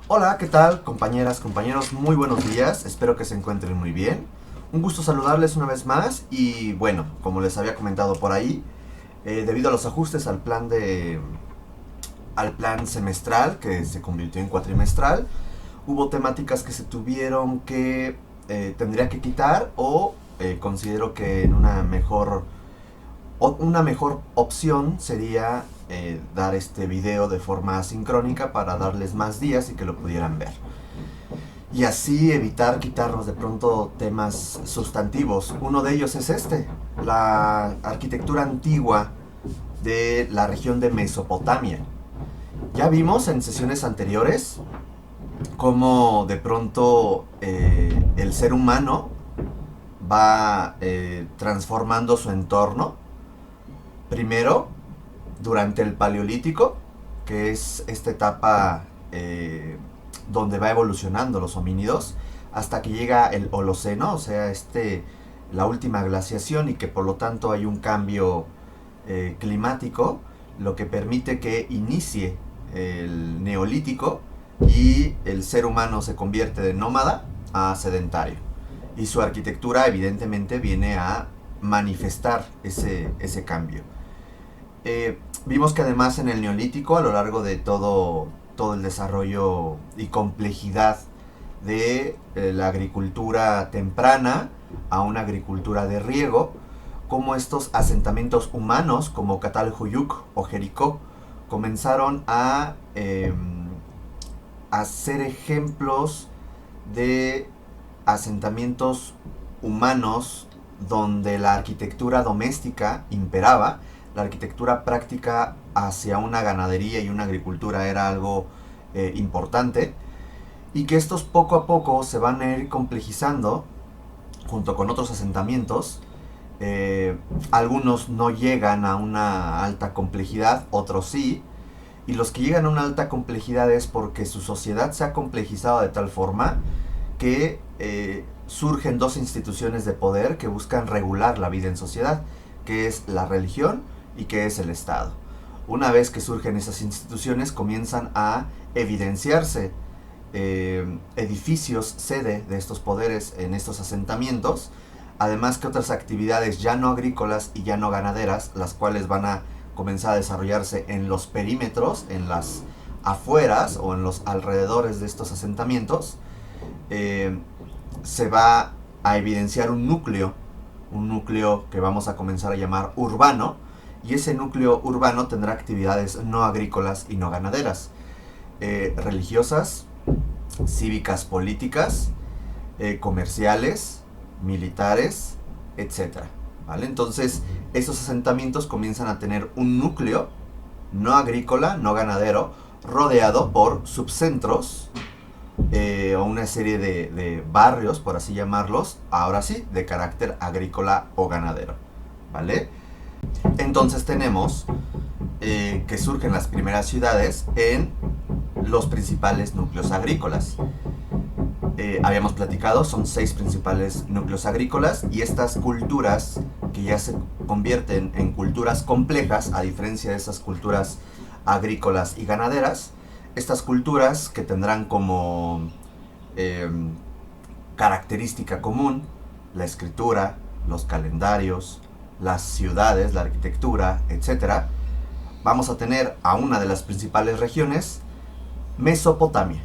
Hola, ¿qué tal, compañeras, compañeros? Muy buenos días, espero que se encuentren muy bien. Un gusto saludarles una vez más y bueno, como les había comentado por ahí, debido a los ajustes al plan semestral que se convirtió en cuatrimestral, hubo temáticas que se tuvieron que tendría que quitar o considero que en una mejor opción sería dar este video de forma asincrónica para darles más días y que lo pudieran ver. Y así evitar quitarnos de pronto temas sustantivos. Uno de ellos es este, la arquitectura antigua de la región de Mesopotamia. Ya vimos en sesiones anteriores cómo de pronto el ser humano va transformando su entorno. Primero, durante el Paleolítico, que es esta etapa donde va evolucionando los homínidos, hasta que llega el Holoceno, o sea, la última glaciación y que por lo tanto hay un cambio climático, lo que permite que inicie el Neolítico y el ser humano se convierte de nómada a sedentario. Y su arquitectura evidentemente viene a manifestar ese cambio. Vimos que además en el Neolítico, a lo largo de todo el desarrollo y complejidad de la agricultura temprana a una agricultura de riego, como estos asentamientos humanos como Catalhuyuk o Jericó comenzaron a ser ejemplos de asentamientos humanos donde la arquitectura doméstica imperaba, la arquitectura práctica hacia una ganadería y una agricultura era algo importante, y que estos poco a poco se van a ir complejizando junto con otros asentamientos. Algunos no llegan a una alta complejidad, otros sí, y los que llegan a una alta complejidad es porque su sociedad se ha complejizado de tal forma que surgen dos instituciones de poder que buscan regular la vida en sociedad, que es la religión y que es el Estado. Una vez que surgen esas instituciones comienzan a evidenciarse edificios sede de estos poderes en estos asentamientos, además que otras actividades ya no agrícolas y ya no ganaderas, las cuales van a comenzar a desarrollarse en los perímetros, en las afueras o en los alrededores de estos asentamientos, se va a evidenciar un núcleo que vamos a comenzar a llamar urbano, y ese núcleo urbano tendrá actividades no agrícolas y no ganaderas, religiosas, cívicas, políticas, comerciales, militares, etcétera. ¿Vale? Entonces, esos asentamientos comienzan a tener un núcleo no agrícola, no ganadero, rodeado por subcentros o una serie de barrios, por así llamarlos, ahora sí, de carácter agrícola o ganadero. ¿Vale? Entonces tenemos que surgen las primeras ciudades en los principales núcleos agrícolas. Habíamos platicado, son 6 principales núcleos agrícolas, y estas culturas que ya se convierten en culturas complejas, a diferencia de esas culturas agrícolas y ganaderas, estas culturas que tendrán como eh, característica común la escritura, los calendarios, las ciudades, la arquitectura, etcétera, vamos a tener a una de las principales regiones, Mesopotamia,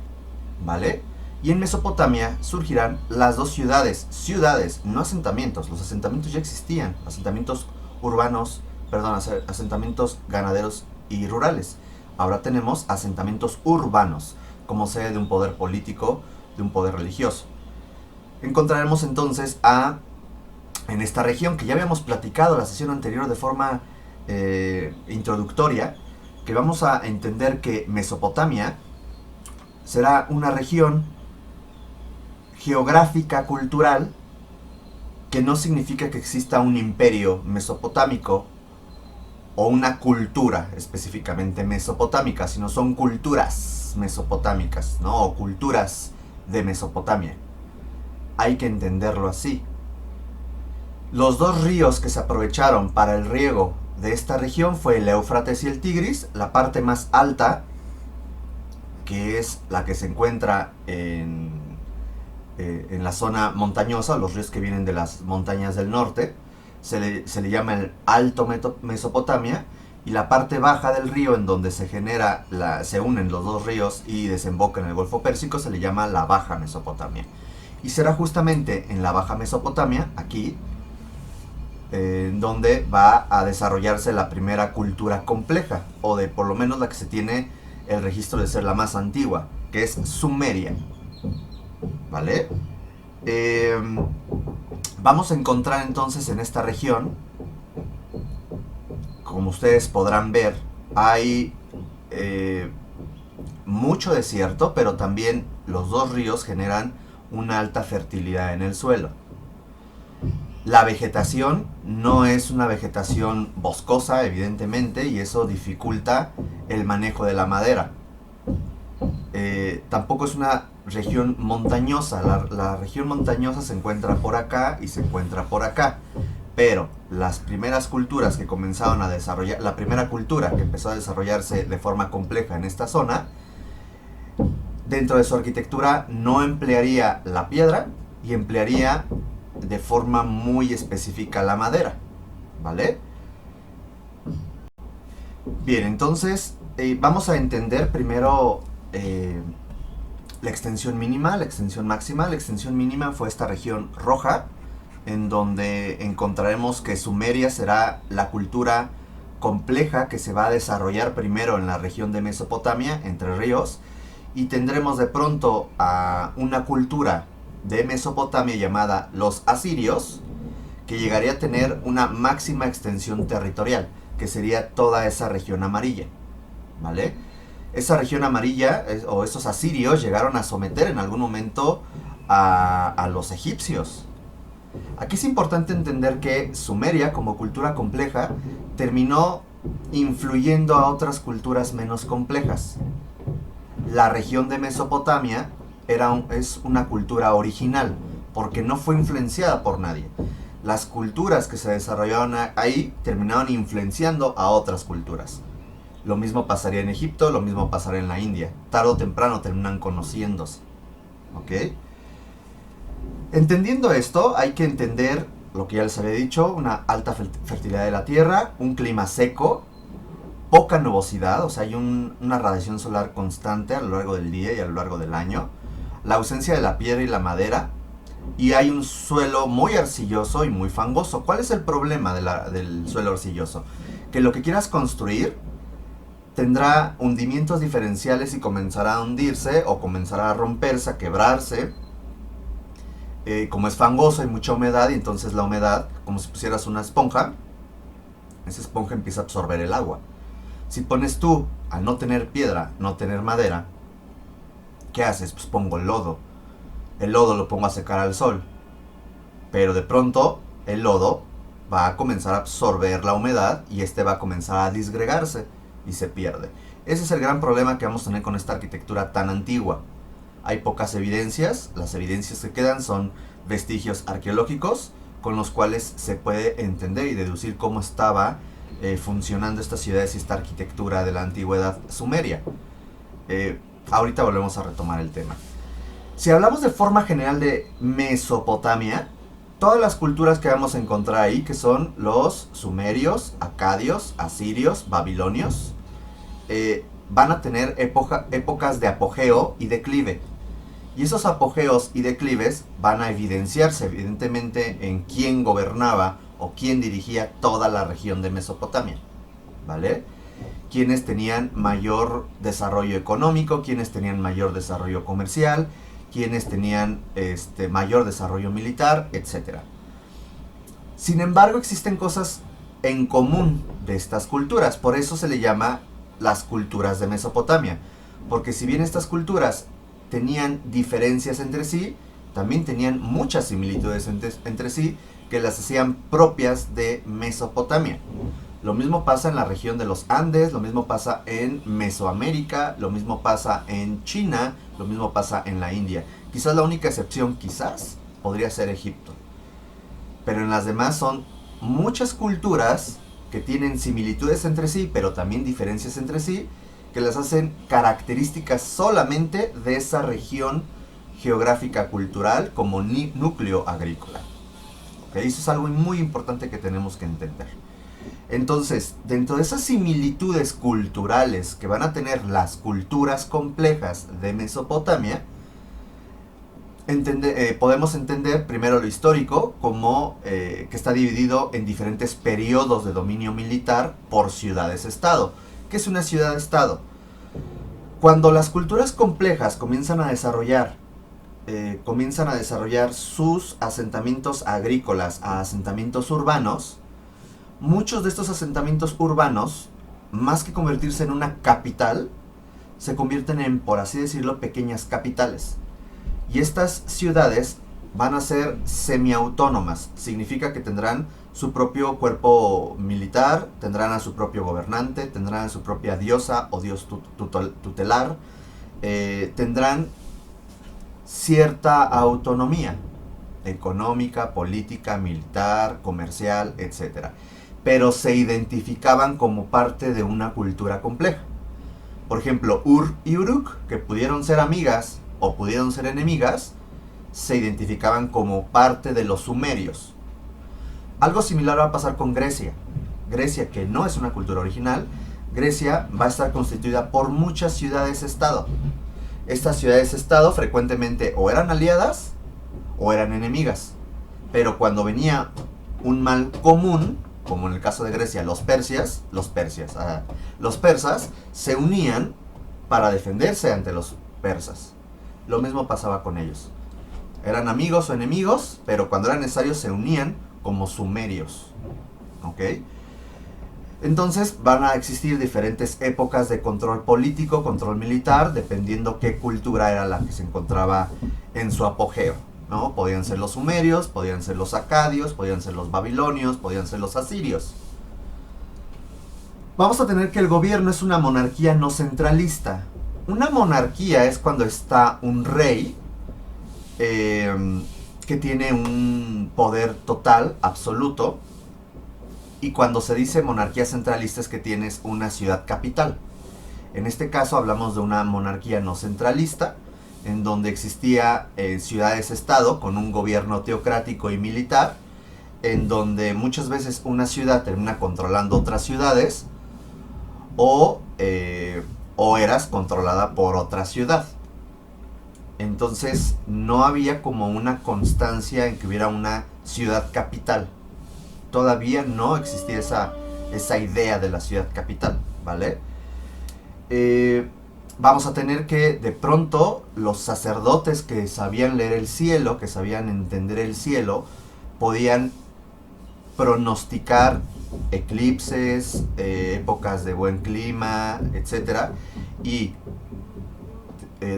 ¿vale? Y en Mesopotamia surgirán las dos ciudades, no asentamientos. Los asentamientos ya existían, asentamientos urbanos, perdón, asentamientos ganaderos y rurales. Ahora tenemos asentamientos urbanos, como sede de un poder político, de un poder religioso. Encontraremos entonces en esta región, que ya habíamos platicado en la sesión anterior de forma introductoria, que vamos a entender que Mesopotamia será una región geográfica, cultural, que no significa que exista un imperio mesopotámico o una cultura específicamente mesopotámica, sino son culturas mesopotámicas, ¿no? O culturas de Mesopotamia. Hay que entenderlo así. Los dos ríos que se aprovecharon para el riego de esta región fue el Éufrates y el Tigris, la parte más alta que es la que se encuentra en la zona montañosa, los ríos que vienen de las montañas del norte, se le llama el Alto Mesopotamia, y la parte baja del río, en donde se unen los dos ríos y desemboca en el Golfo Pérsico, se le llama la Baja Mesopotamia. Y será justamente en la Baja Mesopotamia, aquí, donde va a desarrollarse la primera cultura compleja, o de por lo menos la que se tiene el registro de ser la más antigua, que es Sumeria. ¿Vale? Vamos a encontrar entonces en esta región, como ustedes podrán ver, hay mucho desierto, pero también los dos ríos generan una alta fertilidad en el suelo. La vegetación no es una vegetación boscosa, evidentemente, y eso dificulta el manejo de la madera. Tampoco es una región montañosa. La región montañosa se encuentra por acá y se encuentra por acá. Pero las primeras culturas que comenzaron a desarrollar, la primera cultura que empezó a desarrollarse de forma compleja en esta zona, dentro de su arquitectura no emplearía la piedra y emplearía de forma muy específica la madera. ¿Vale? Bien, entonces vamos a entender primero la extensión mínima, la extensión máxima. La extensión mínima fue esta región roja, en donde encontraremos que Sumeria será la cultura compleja que se va a desarrollar primero en la región de Mesopotamia, entre ríos, y tendremos de pronto a una cultura de Mesopotamia llamada los asirios, que llegaría a tener una máxima extensión territorial, que sería toda esa región amarilla. ¿Vale? Esa región amarilla, o esos asirios, llegaron a someter en algún momento a los egipcios. Aquí es importante entender que Sumeria, como cultura compleja, terminó influyendo a otras culturas menos complejas. La región de Mesopotamia es una cultura original, porque no fue influenciada por nadie. Las culturas que se desarrollaron ahí terminaron influenciando a otras culturas. Lo mismo pasaría en Egipto, lo mismo pasaría en la India. Tarde o temprano terminan conociéndose. ¿Ok? Entendiendo esto, hay que entender lo que ya les había dicho: una alta fertilidad de la tierra, un clima seco, poca nubosidad, o sea, hay una radiación solar constante a lo largo del día y a lo largo del año, la ausencia de la piedra y la madera, y hay un suelo muy arcilloso y muy fangoso. ¿Cuál es el problema del suelo arcilloso? Que lo que quieras construir tendrá hundimientos diferenciales y comenzará a hundirse o comenzará a romperse, a quebrarse. Como es fangoso, hay mucha humedad, y entonces la humedad, como si pusieras una esponja, esa esponja empieza a absorber el agua. Si pones tú, al no tener piedra, no tener madera, ¿qué haces? Pues pongo lodo. El lodo lo pongo a secar al sol, pero de pronto el lodo va a comenzar a absorber la humedad y este va a comenzar a disgregarse y se pierde. Ese es el gran problema que vamos a tener con esta arquitectura tan antigua. Hay pocas evidencias, las evidencias que quedan son vestigios arqueológicos con los cuales se puede entender y deducir cómo estaba funcionando estas ciudades y esta arquitectura de la antigüedad sumeria. Ahorita volvemos a retomar el tema. Si hablamos de forma general de Mesopotamia, todas las culturas que vamos a encontrar ahí, que son los sumerios, acadios, asirios, babilonios, van a tener épocas de apogeo y declive. Y esos apogeos y declives van a evidenciarse evidentemente en quién gobernaba o quién dirigía toda la región de Mesopotamia, ¿vale? Quienes tenían mayor desarrollo económico, quienes tenían mayor desarrollo comercial, quienes tenían mayor desarrollo militar, etc. Sin embargo, existen cosas en común de estas culturas, por eso se le llama las culturas de Mesopotamia, porque si bien estas culturas tenían diferencias entre sí, también tenían muchas similitudes entre sí que las hacían propias de Mesopotamia. Lo mismo pasa en la región de los Andes, lo mismo pasa en Mesoamérica, lo mismo pasa en China, lo mismo pasa en la India. Quizás la única excepción, podría ser Egipto. Pero en las demás son muchas culturas que tienen similitudes entre sí, pero también diferencias entre sí, que las hacen características solamente de esa región geográfica cultural como núcleo agrícola. ¿Okay? Eso es algo muy importante que tenemos que entender. Entonces, dentro de esas similitudes culturales que van a tener las culturas complejas de Mesopotamia, podemos entender primero lo histórico como que está dividido en diferentes periodos de dominio militar por ciudades-estado. ¿Qué es una ciudad-estado? Cuando las culturas complejas comienzan a desarrollar sus asentamientos agrícolas a asentamientos urbanos, muchos de estos asentamientos urbanos, más que convertirse en una capital, se convierten en, por así decirlo, pequeñas capitales. Y estas ciudades van a ser semiautónomas. Significa que tendrán su propio cuerpo militar, tendrán a su propio gobernante, tendrán a su propia diosa o dios tutelar, tendrán cierta autonomía económica, política, militar, comercial, etc. Pero se identificaban como parte de una cultura compleja. Por ejemplo, Ur y Uruk, que pudieron ser amigas o pudieron ser enemigas, se identificaban como parte de los sumerios. Algo similar va a pasar con Grecia. Grecia, que no es una cultura original, Grecia va a estar constituida por muchas ciudades-estado. Estas ciudades-estado frecuentemente o eran aliadas o eran enemigas. Pero cuando venía un mal común, como en el caso de Grecia, los persas se unían para defenderse ante los persas. Lo mismo pasaba con ellos. Eran amigos o enemigos, pero cuando era necesario se unían como sumerios. ¿Ok? Entonces van a existir diferentes épocas de control político, control militar, dependiendo qué cultura era la que se encontraba en su apogeo, ¿no? Podían ser los sumerios, podían ser los acadios, podían ser los babilonios, podían ser los asirios. Vamos a tener que el gobierno es una monarquía no centralista. Una monarquía es cuando está un rey que tiene un poder total, absoluto, y cuando se dice monarquía centralista es que tienes una ciudad capital. En este caso hablamos de una monarquía no centralista, en donde existía ciudades-estado con un gobierno teocrático y militar, en donde muchas veces una ciudad termina controlando otras ciudades, o eras controlada por otra ciudad. Entonces no había como una constancia en que hubiera una ciudad capital. Todavía no existía esa idea de la ciudad capital, ¿vale? Vamos a tener que de pronto los sacerdotes que sabían leer el cielo, que sabían entender el cielo, podían pronosticar eclipses, épocas de buen clima, etc. Y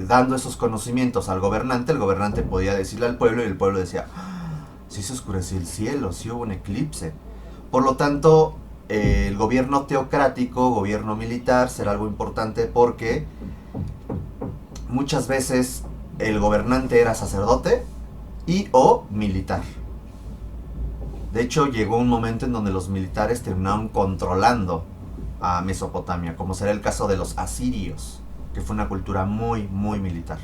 dando esos conocimientos al gobernante, el gobernante podía decirle al pueblo y el pueblo decía: sí se oscureció el cielo, sí hubo un eclipse. Por lo tanto, el gobierno teocrático, gobierno militar, será algo importante porque muchas veces el gobernante era sacerdote y o militar. De hecho, llegó un momento en donde los militares terminaron controlando a Mesopotamia, como será el caso de los asirios, que fue una cultura muy, muy militar.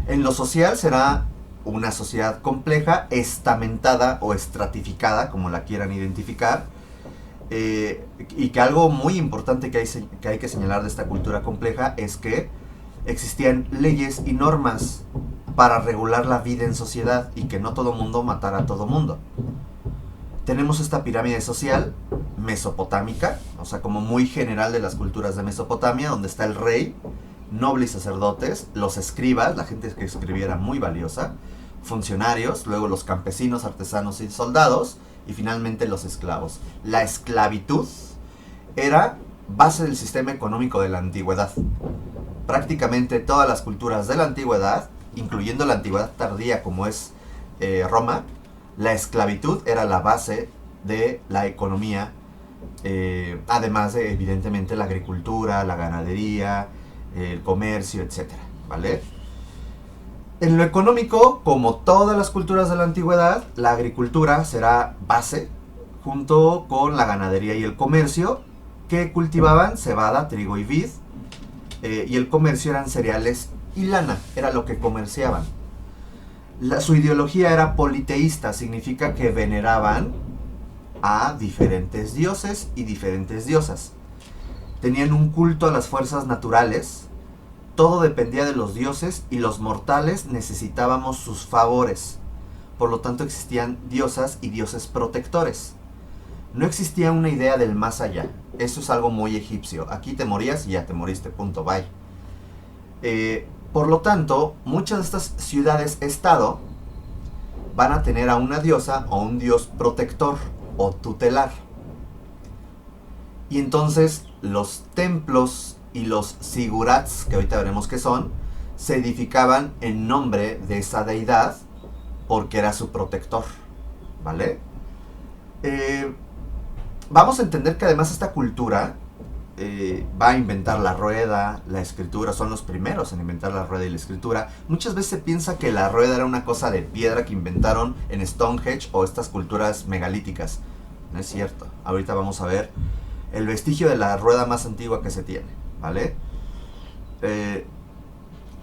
En lo social será una sociedad compleja, estamentada o estratificada, como la quieran identificar, y que algo muy importante que hay que señalar de esta cultura compleja es que existían leyes y normas para regular la vida en sociedad y que no todo mundo matara a todo mundo. Tenemos esta pirámide social mesopotámica, o sea, como muy general de las culturas de Mesopotamia, donde está el rey, noble y sacerdotes, los escribas, la gente que escribía era muy valiosa, funcionarios, luego los campesinos, artesanos y soldados, y finalmente los esclavos. La esclavitud era base del sistema económico de la antigüedad. Prácticamente todas las culturas de la antigüedad, incluyendo la antigüedad tardía como es Roma, la esclavitud era la base de la economía, además de evidentemente la agricultura, la ganadería, el comercio, etc. ¿Vale? En lo económico, como todas las culturas de la antigüedad, la agricultura será base, junto con la ganadería y el comercio, que cultivaban cebada, trigo y vid, y el comercio eran cereales y lana, era lo que comerciaban. Su ideología era politeísta, significa que veneraban a diferentes dioses y diferentes diosas. Tenían un culto a las fuerzas naturales, todo dependía de los dioses y los mortales necesitábamos sus favores. Por lo tanto existían diosas y dioses protectores. No existía una idea del más allá. Eso es algo muy egipcio. Aquí te morías y ya te moriste, punto, bye. Por lo tanto, muchas de estas ciudades-estado van a tener a una diosa o un dios protector o tutelar. Y entonces los templos y los sigurats, que ahorita veremos qué son, se edificaban en nombre de esa deidad porque era su protector, ¿vale? Vamos a entender que además esta cultura va a inventar la rueda, la escritura, son los primeros en inventar la rueda y la escritura. Muchas veces se piensa que la rueda era una cosa de piedra que inventaron en Stonehenge o estas culturas megalíticas. No es cierto. Ahorita vamos a ver el vestigio de la rueda más antigua que se tiene, ¿vale?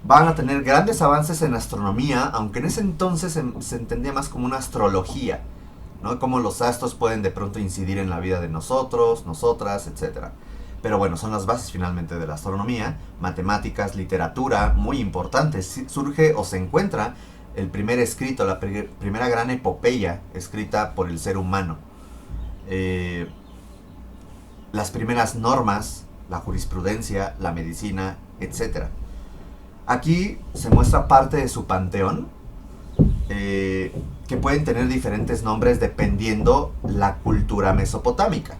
Van a tener grandes avances en astronomía, aunque en ese entonces se entendía más como una astrología, ¿no? Cómo los astros pueden de pronto incidir en la vida de nosotros, nosotras, etc. Pero bueno, son las bases finalmente de la astronomía. Matemáticas, literatura, muy importantes. Surge o se encuentra el primer escrito, la primera gran epopeya escrita por el ser humano. Las primeras normas, la jurisprudencia, la medicina, etc. Aquí se muestra parte de su panteón, que pueden tener diferentes nombres dependiendo la cultura mesopotámica.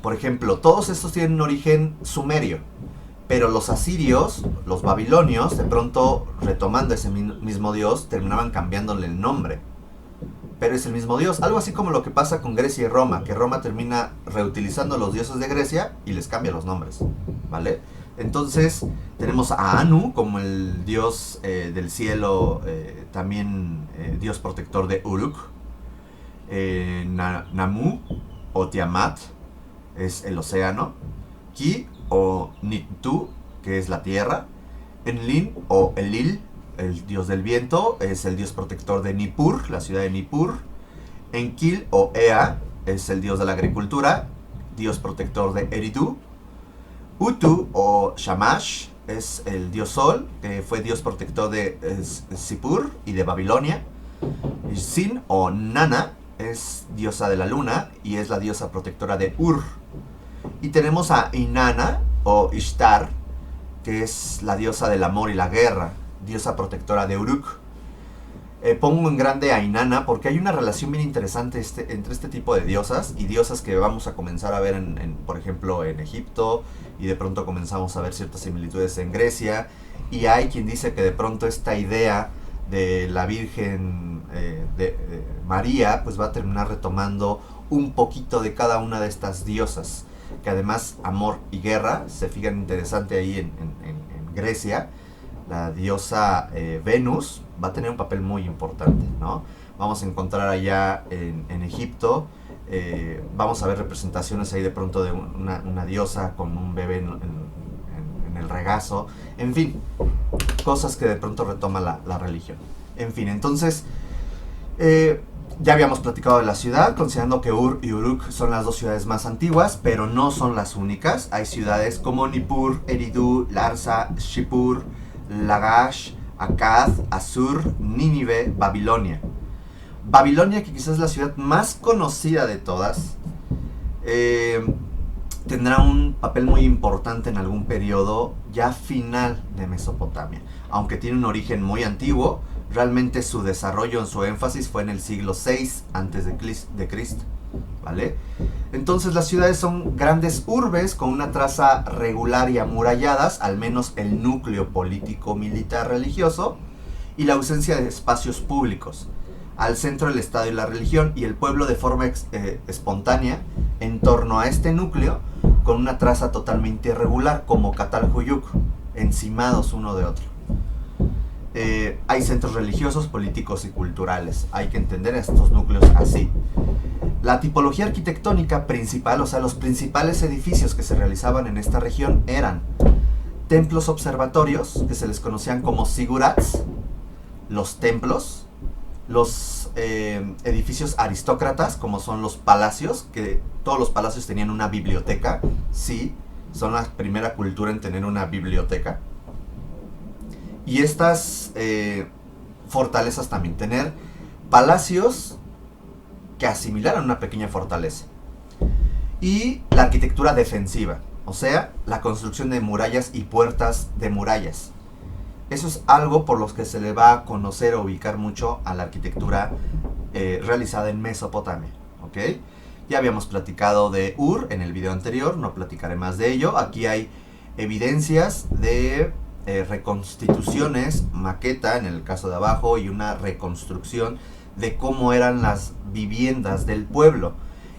Por ejemplo, todos estos tienen un origen sumerio, pero los asirios, los babilonios, de pronto retomando ese mismo dios, terminaban cambiándole el nombre. Pero es el mismo dios, algo así como lo que pasa con Grecia y Roma, que Roma termina reutilizando los dioses de Grecia y les cambia los nombres, ¿vale? Entonces tenemos a Anu como el dios del cielo, también dios protector de Uruk. Namu o Tiamat es el océano. Ki o Nitu, que es la tierra. Enlil o Elil, el dios del viento, es el dios protector de Nippur, la ciudad de Nippur. Enkil o Ea es el dios de la agricultura, dios protector de Eridu. Utu o Shamash es el dios sol, que fue dios protector de Sippur y de Babilonia. Sin o Nana es diosa de la luna y es la diosa protectora de Ur. Y tenemos a Inanna o Ishtar, que es la diosa del amor y la guerra, diosa protectora de Uruk. Pongo en grande a Inanna porque hay una relación bien interesante entre este tipo de diosas y diosas que vamos a comenzar a ver, por ejemplo, en Egipto, y de pronto comenzamos a ver ciertas similitudes en Grecia. Y hay quien dice que de pronto esta idea de la Virgen de María pues va a terminar retomando un poquito de cada una de estas diosas, que además amor y guerra se fijan interesante ahí en Grecia. La diosa Venus va a tener un papel muy importante, ¿no? Vamos a encontrar allá en Egipto, vamos a ver representaciones ahí de pronto de una diosa con un bebé en el regazo. En fin, cosas que de pronto retoma la religión. En fin, entonces, ya habíamos platicado de la ciudad, considerando que Ur y Uruk son las dos ciudades más antiguas, pero no son las únicas. Hay ciudades como Nippur, Eridu, Larsa, Shipur, Lagash, Akkad, Asur, Nínive, Babilonia. Babilonia, que quizás es la ciudad más conocida de todas, tendrá un papel muy importante en algún periodo ya final de Mesopotamia. Aunque tiene un origen muy antiguo, realmente su desarrollo en su énfasis fue en el siglo VI a.C., ¿vale? Entonces las ciudades son grandes urbes con una traza regular y amuralladas, al menos el núcleo político, militar, religioso, y la ausencia de espacios públicos. Al centro el Estado y la religión, y el pueblo de forma espontánea en torno a este núcleo, con una traza totalmente irregular, como Catalhuyuk, encimados uno de otro. Hay centros religiosos, políticos y culturales. Hay que entender estos núcleos así. La tipología arquitectónica principal, o sea, los principales edificios que se realizaban en esta región eran templos observatorios, que se les conocían como zigurats, los templos, los edificios aristócratas, como son los palacios, que todos los palacios tenían una biblioteca, sí, son la primera cultura en tener una biblioteca. Y estas fortalezas también, tener palacios que asimilaran una pequeña fortaleza. Y la arquitectura defensiva, o sea, la construcción de murallas y puertas de murallas. Eso es algo por lo que se le va a conocer o ubicar mucho a la arquitectura realizada en Mesopotamia, ¿ok? Ya habíamos platicado de Ur en el video anterior, no platicaré más de ello. Aquí hay evidencias de reconstituciones, maqueta en el caso de abajo, y una reconstrucción de cómo eran las viviendas del pueblo.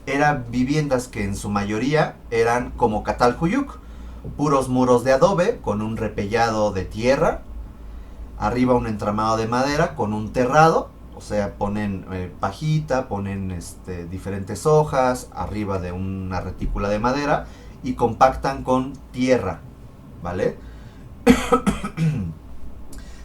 Eran viviendas que en su mayoría eran como Catalhuyuk, puros muros de adobe con un repellado de tierra, arriba un entramado de madera con un terrado, o sea, ponen pajita, ponen diferentes hojas arriba de una retícula de madera y compactan con tierra, ¿vale?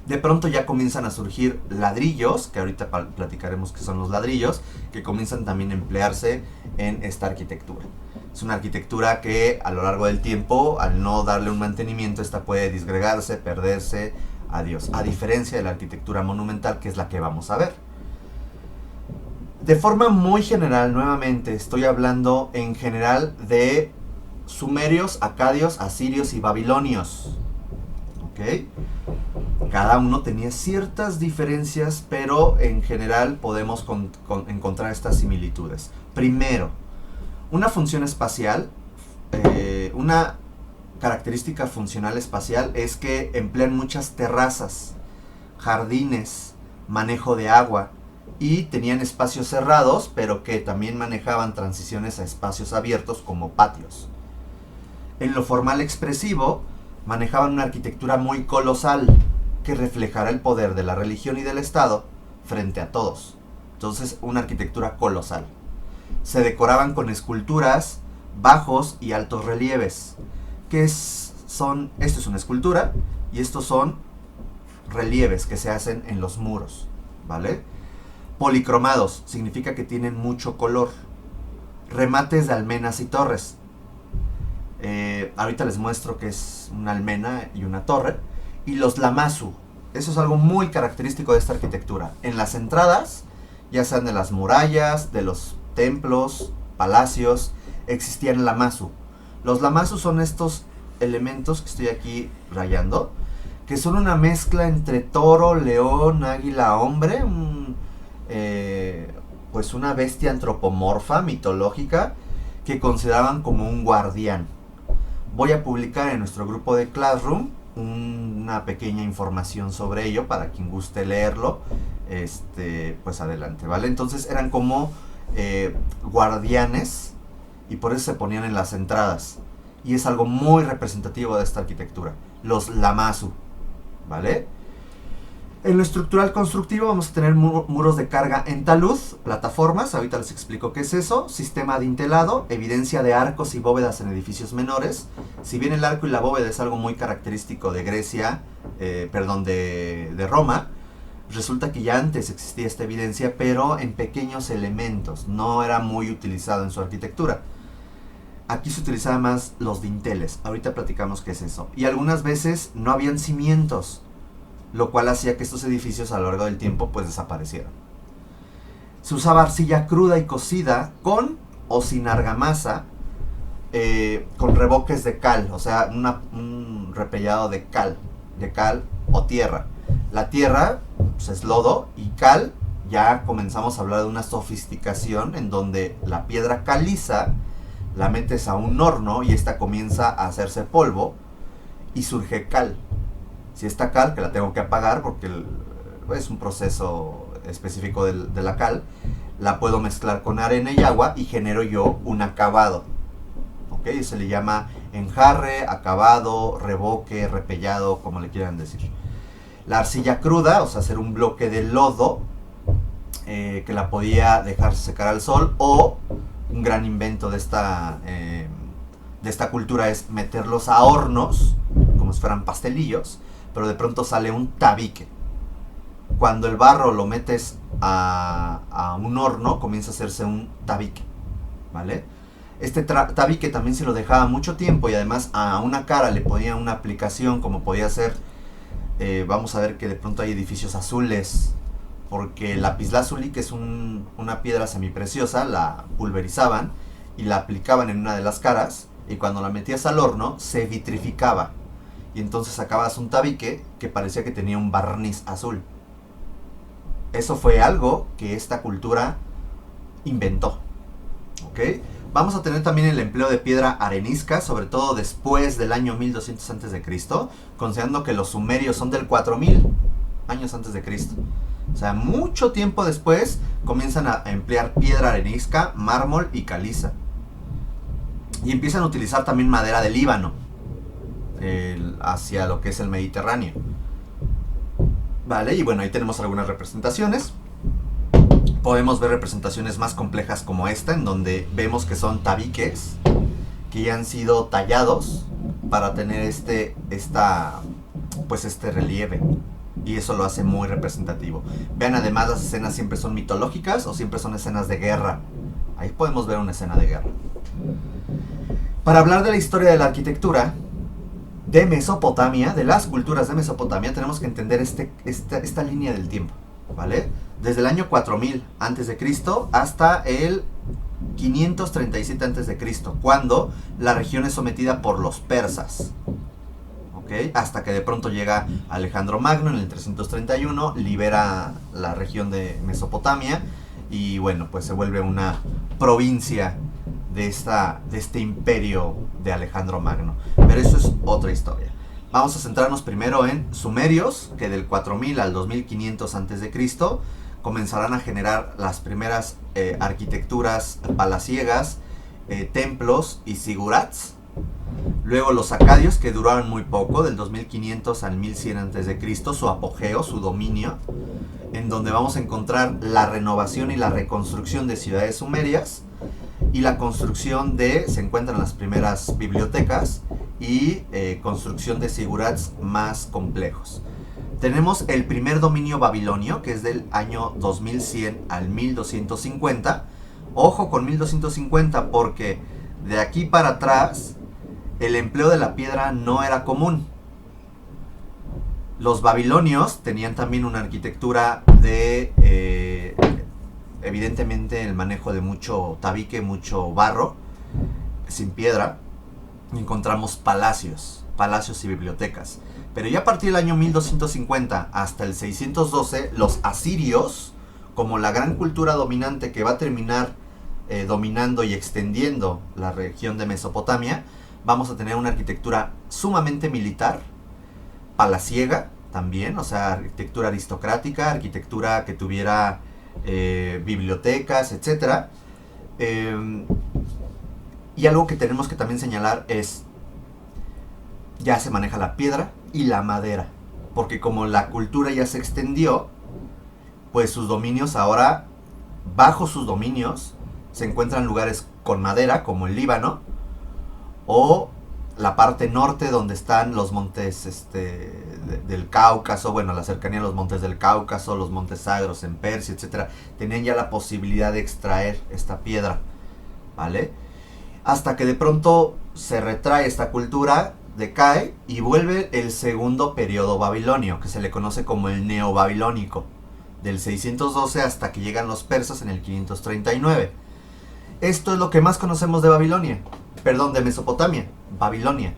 De pronto ya comienzan a surgir ladrillos, que ahorita platicaremos qué son los ladrillos, que comienzan también a emplearse en esta arquitectura. Es una arquitectura que a lo largo del tiempo, al no darle un mantenimiento, esta puede disgregarse, perderse, adiós. A diferencia de la arquitectura monumental, que es la que vamos a ver. De forma muy general, nuevamente, estoy hablando en general de sumerios, acadios, asirios y babilonios. ¿Ok? Cada uno tenía ciertas diferencias, pero en general podemos encontrar estas similitudes. Primero, una función espacial, una característica funcional espacial es que emplean muchas terrazas, jardines, manejo de agua, y tenían espacios cerrados, pero que también manejaban transiciones a espacios abiertos como patios. En lo formal expresivo, manejaban una arquitectura muy colosal que reflejara el poder de la religión y del Estado frente a todos. Entonces, una arquitectura colosal. Se decoraban con esculturas, bajos y altos relieves. Esto es una escultura y estos son relieves que se hacen en los muros, ¿vale? Policromados, significa que tienen mucho color. Remates de almenas y torres. Ahorita les muestro que es una almena y una torre. Y los lamasu, eso es algo muy característico de esta arquitectura. En las entradas, ya sean de las murallas, de los templos, palacios, existían lamasu. Los lamasu son estos elementos que estoy aquí rayando, que son una mezcla entre toro, león, águila, hombre, pues una bestia antropomorfa, mitológica, que consideraban como un guardián. Voy a publicar en nuestro grupo de Classroom una pequeña información sobre ello para quien guste leerlo, pues adelante, ¿vale? Entonces eran como guardianes y por eso se ponían en las entradas. Y es algo muy representativo de esta arquitectura, los lamasu, ¿vale? En lo estructural constructivo vamos a tener muros de carga en talud, plataformas, ahorita les explico qué es eso, sistema dintelado, evidencia de arcos y bóvedas en edificios menores. Si bien el arco y la bóveda es algo muy característico de Grecia, de Roma, resulta que ya antes existía esta evidencia, pero en pequeños elementos, no era muy utilizado en su arquitectura. Aquí se utilizaban más los dinteles, ahorita platicamos qué es eso. Y algunas veces no habían cimientos, lo cual hacía que estos edificios a lo largo del tiempo pues desaparecieran. Se usaba arcilla cruda y cocida con o sin argamasa, con revoques de cal, o sea, un repellado de cal o tierra. La tierra pues, es lodo, y cal ya comenzamos a hablar de una sofisticación en donde la piedra caliza la metes a un horno y esta comienza a hacerse polvo y surge cal. Si esta cal, que la tengo que apagar porque es un proceso específico de la cal, la puedo mezclar con arena y agua y genero yo un acabado. ¿Ok? Se le llama enjarre, acabado, revoque, repellado, como le quieran decir. La arcilla cruda, o sea, hacer un bloque de lodo que la podía dejar secar al sol, o un gran invento de esta cultura es meterlos a hornos, como como si fueran pastelillos, pero de pronto sale un tabique. Cuando el barro lo metes a un horno, comienza a hacerse un tabique, ¿vale? Este tabique también se lo dejaba mucho tiempo y además a una cara le ponía una aplicación como podía ser, vamos a ver que de pronto hay edificios azules, porque el lapislázuli, que es una piedra semipreciosa, la pulverizaban y la aplicaban en una de las caras y cuando la metías al horno se vitrificaba y entonces sacabas un tabique que parecía que tenía un barniz azul. Eso fue algo que esta cultura inventó, ¿ok? Vamos a tener también el empleo de piedra arenisca, sobre todo después del año 1200 a.C., considerando que los sumerios son del 4000 años antes de Cristo. O sea, mucho tiempo después comienzan a emplear piedra arenisca, mármol y caliza. Y empiezan a utilizar también madera de Líbano hacia lo que es el Mediterráneo. Vale, y bueno, ahí tenemos algunas representaciones. Podemos ver representaciones más complejas como esta, en donde vemos que son tabiques que ya han sido tallados para tener este relieve. Y eso lo hace muy representativo. Vean, además las escenas siempre son mitológicas o siempre son escenas de guerra. Ahí podemos ver una escena de guerra. Para hablar de la historia de la arquitectura de Mesopotamia, de las culturas de Mesopotamia, tenemos que entender esta línea del tiempo, ¿vale? Desde el año 4000 a.C. hasta el 537 a.C., cuando la región es sometida por los persas, ¿ok? Hasta que de pronto llega Alejandro Magno en el 331, libera la región de Mesopotamia y bueno, pues se vuelve una provincia de este imperio de Alejandro Magno. Pero eso es otra historia. Vamos a centrarnos primero en sumerios, que del 4000 al 2500 a.C. comenzarán a generar las primeras arquitecturas palaciegas, templos y zigurats. Luego los acadios, que duraron muy poco, del 2500 al 1100 a.C., su apogeo, su dominio, en donde vamos a encontrar la renovación y la reconstrucción de ciudades sumerias y la construcción se encuentran las primeras bibliotecas y construcción de zigurats más complejos. Tenemos el primer dominio babilonio, que es del año 2100 al 1250. Ojo con 1250 porque de aquí para atrás el empleo de la piedra no era común. Los babilonios tenían también una arquitectura evidentemente el manejo de mucho tabique, mucho barro, sin piedra. Encontramos palacios y bibliotecas. Pero ya a partir del año 1250 hasta el 612, los asirios, como la gran cultura dominante que va a terminar dominando y extendiendo la región de Mesopotamia, vamos a tener una arquitectura sumamente militar, palaciega también, o sea, arquitectura aristocrática, arquitectura que tuviera bibliotecas, etc. Y algo que tenemos que también señalar es, ya se maneja la piedra y la madera, porque como la cultura ya se extendió, pues sus dominios ahora, bajo sus dominios, se encuentran lugares con madera, como el Líbano, o la parte norte donde están los montes del Cáucaso, bueno, la cercanía a los montes del Cáucaso, los montes Sagros en Persia, etc. Tenían ya la posibilidad de extraer esta piedra, ¿vale? Hasta que de pronto se retrae esta cultura, decae y vuelve el segundo periodo babilonio, que se le conoce como el neobabilónico, del 612 hasta que llegan los persas en el 539. Esto es lo que más conocemos de Babilonia, perdón, de Mesopotamia, Babilonia,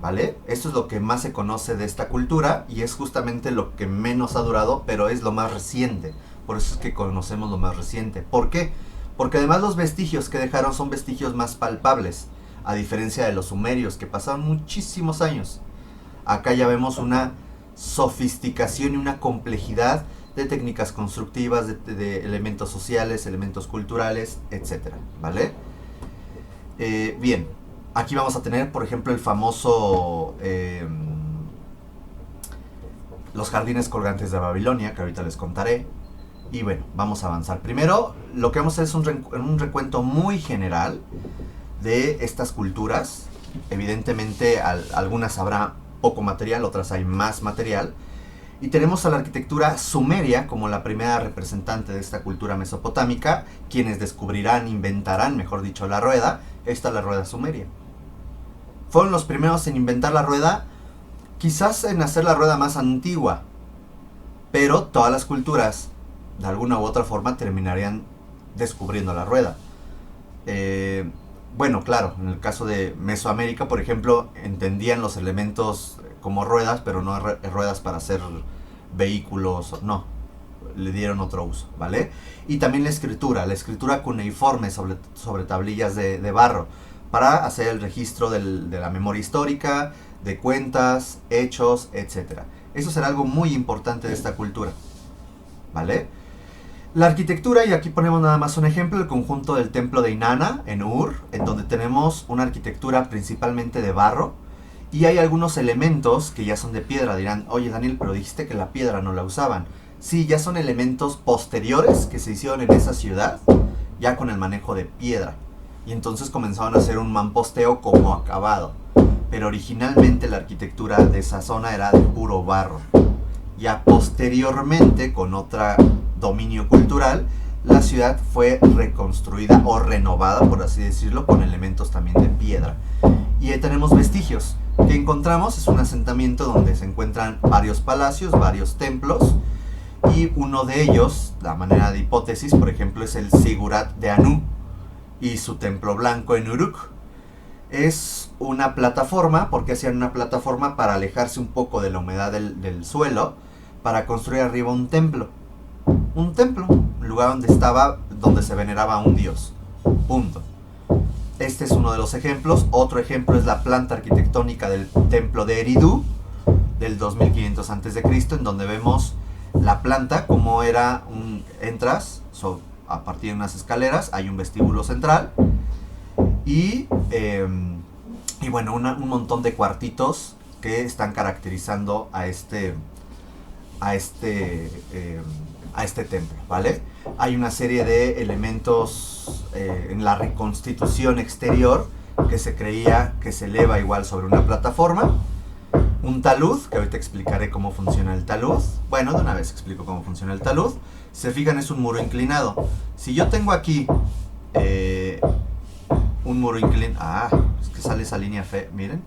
¿vale? Esto es lo que más se conoce de esta cultura y es justamente lo que menos ha durado, pero es lo más reciente. Por eso es que conocemos lo más reciente. ¿Por qué? Porque además los vestigios que dejaron son vestigios más palpables, a diferencia de los sumerios, que pasaron muchísimos años. Acá ya vemos una sofisticación y una complejidad de técnicas constructivas, de elementos sociales, elementos culturales, etc. ¿Vale? Bien, aquí vamos a tener, por ejemplo, el famoso los jardines colgantes de Babilonia, que ahorita les contaré. Y bueno, vamos a avanzar. Primero, lo que vamos a hacer es un recuento muy general de estas culturas. Evidentemente, algunas habrá poco material, otras hay más material. Y tenemos a la arquitectura sumeria como la primera representante de esta cultura mesopotámica, quienes descubrirán, inventarán, mejor dicho, la rueda. Esta es la rueda sumeria. Fueron los primeros en inventar la rueda, quizás en hacer la rueda más antigua, pero todas las culturas, de alguna u otra forma, terminarían descubriendo la rueda. Bueno, claro, en el caso de Mesoamérica, por ejemplo, entendían los elementos como ruedas, pero no ruedas para hacer vehículos, no, le dieron otro uso, ¿vale? Y también la escritura cuneiforme sobre tablillas de barro, para hacer el registro de la memoria histórica, de cuentas, hechos, etc. Eso será algo muy importante de esta cultura, ¿vale? La arquitectura, y aquí ponemos nada más un ejemplo, el conjunto del templo de Inanna, en Ur, en donde tenemos una arquitectura principalmente de barro, y hay algunos elementos que ya son de piedra. Dirán, oye Daniel, pero dijiste que la piedra no la usaban. Sí, ya son elementos posteriores que se hicieron en esa ciudad, ya con el manejo de piedra. Y entonces comenzaron a hacer un mamposteo como acabado. Pero originalmente la arquitectura de esa zona era de puro barro. Ya posteriormente, con otro dominio cultural, la ciudad fue reconstruida o renovada, por así decirlo, con elementos también de piedra. Y ahí tenemos vestigios. Que encontramos es un asentamiento donde se encuentran varios palacios, varios templos, y uno de ellos, la manera de hipótesis, por ejemplo, es el Zigurat de Anu y su templo blanco en Uruk. Es una plataforma. ¿Por qué hacían una plataforma? Para alejarse un poco de la humedad del suelo, para construir arriba un templo, un lugar donde se veneraba a un dios, punto. Este es uno de los ejemplos. Otro ejemplo es la planta arquitectónica del templo de Eridu, del 2500 a.C., en donde vemos la planta como era entras a partir de unas escaleras, hay un vestíbulo central, y bueno, un montón de cuartitos que están caracterizando a este templo, ¿vale? Hay una serie de elementos en la reconstitución exterior que se creía que se eleva igual sobre una plataforma. Un talud, que ahorita explicaré cómo funciona el talud. Bueno, de una vez explico cómo funciona el talud. Se fijan, es un muro inclinado. Si yo tengo aquí un muro inclinado... es que sale esa línea fea, miren.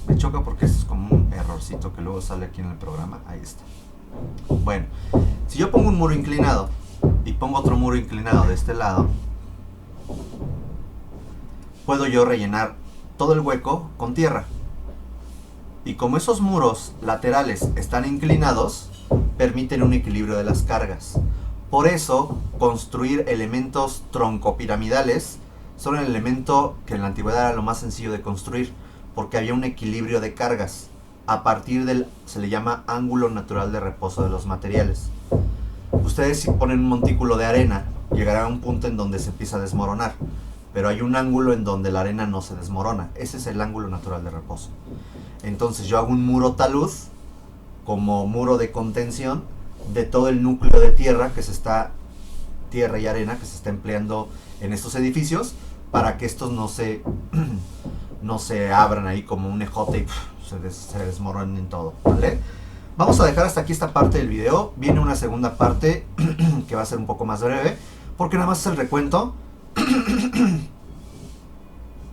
Me choca porque esto es como un errorcito que luego sale aquí en el programa. Ahí está. Bueno, si yo pongo un muro inclinado y pongo otro muro inclinado de este lado, puedo yo rellenar todo el hueco con tierra. Y como esos muros laterales están inclinados, permiten un equilibrio de las cargas. Por eso, construir elementos troncopiramidales son el elemento que en la antigüedad era lo más sencillo de construir, porque había un equilibrio de cargas a partir se le llama ángulo natural de reposo de los materiales. Ustedes, si ponen un montículo de arena, llegará a un punto en donde se empieza a desmoronar, pero hay un ángulo en donde la arena no se desmorona. Ese es el ángulo natural de reposo. Entonces yo hago un muro talud como muro de contención de todo el núcleo de tierra tierra y arena que se está empleando en estos edificios, para que estos no se abran ahí como un ejote y se desmoronen todo, ¿vale? Vamos a dejar hasta aquí esta parte del video. Viene una segunda parte que va a ser un poco más breve, porque nada más es el recuento.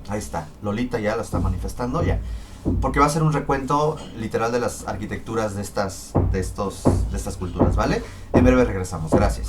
Ahí está, Lolita ya la está manifestando ya. Porque va a ser un recuento literal de las arquitecturas de estas culturas, ¿vale? En breve regresamos, gracias.